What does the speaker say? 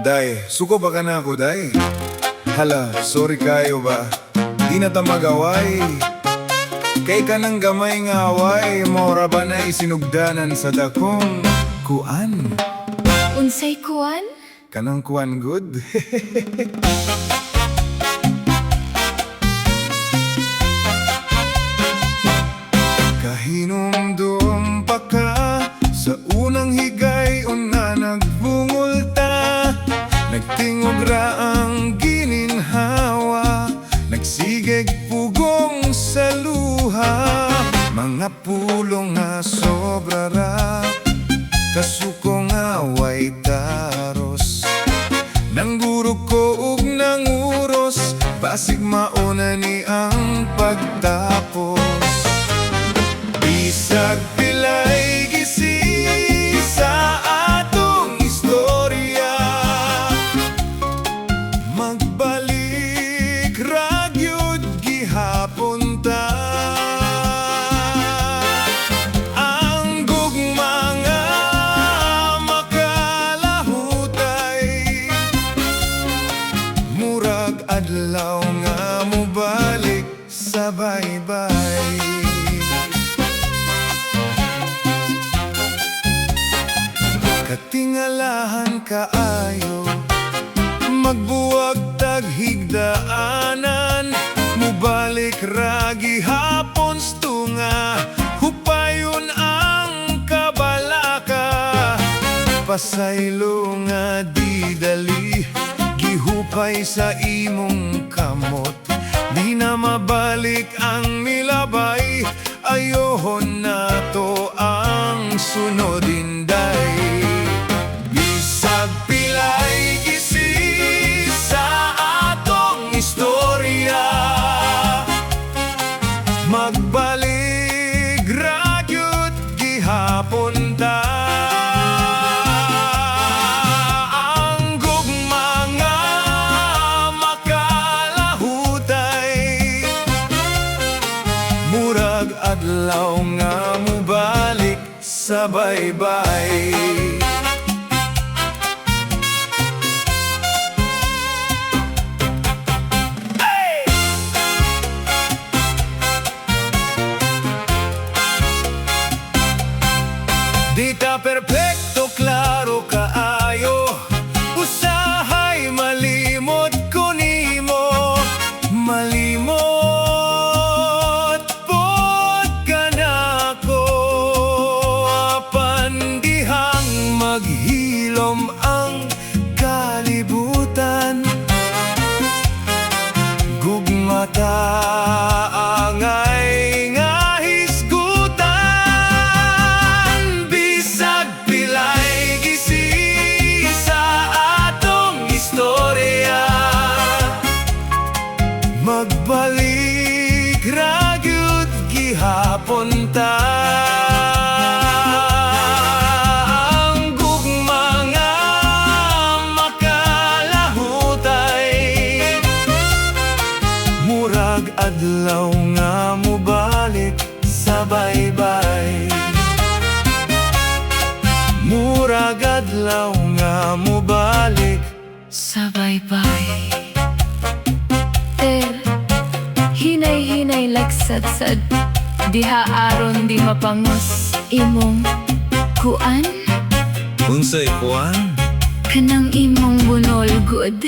Day, suko ba ka na ako, day? Hala, sorry kayo ba? Di na ta magaway. Kay ka ng gamay nga away, mora ba na isinugdanan sa dakong kuan? Unsay kuan? Kanang kuan good? Kahinumdum pa ka sa unang higay o na nagbungol ta. Nagtingog ra ang gininhawa, nagsigig pugong sa luha. Mga pulong nga sobra ra, kasuko nga way taros. Nangguro ko ug nanguros, basig mauna ni ang pagtapos. Bisag pilay gisi sa atong istorya, magbalik ra gyud gihapon ta. Ang gugma nga makalahutay, murag adlaw nga mobalik sa baybay. Katingalahan kaayo, magbuwag tag higdaanan, mubalik ra gihapon stunga, hupayon ang kabalaka. Pasaylo nga di dali, gihupay sa imong kamot, di na mabalik ang nilabay, ayohon na to ang sunod inday. Bisag pilay gisi sa atong istorya, magbalik ra gyud gihapon ta. Ang gugma nga makalahutay, murag adlaw nga mubalik sa baybay. Di ta perpekto, klaro kaayo, usahay malimot ko nimo. Malimot pod ka na ko, apan dihang maghilom ang kalibutan. Gugma ta angay nga hisgutan, bisag pilay gisi sa atong istorya, magbalik ra gyud gihapon ta. Ang gugma nga makalahutay, murag adlaw nga mubalik sa baybay. Murag adlaw nga mubalik Sa baybay. Hinay-hinay lagsadsad, diha aron di mapangos imong kuan, Unsay kuan? kanang imong bunol good.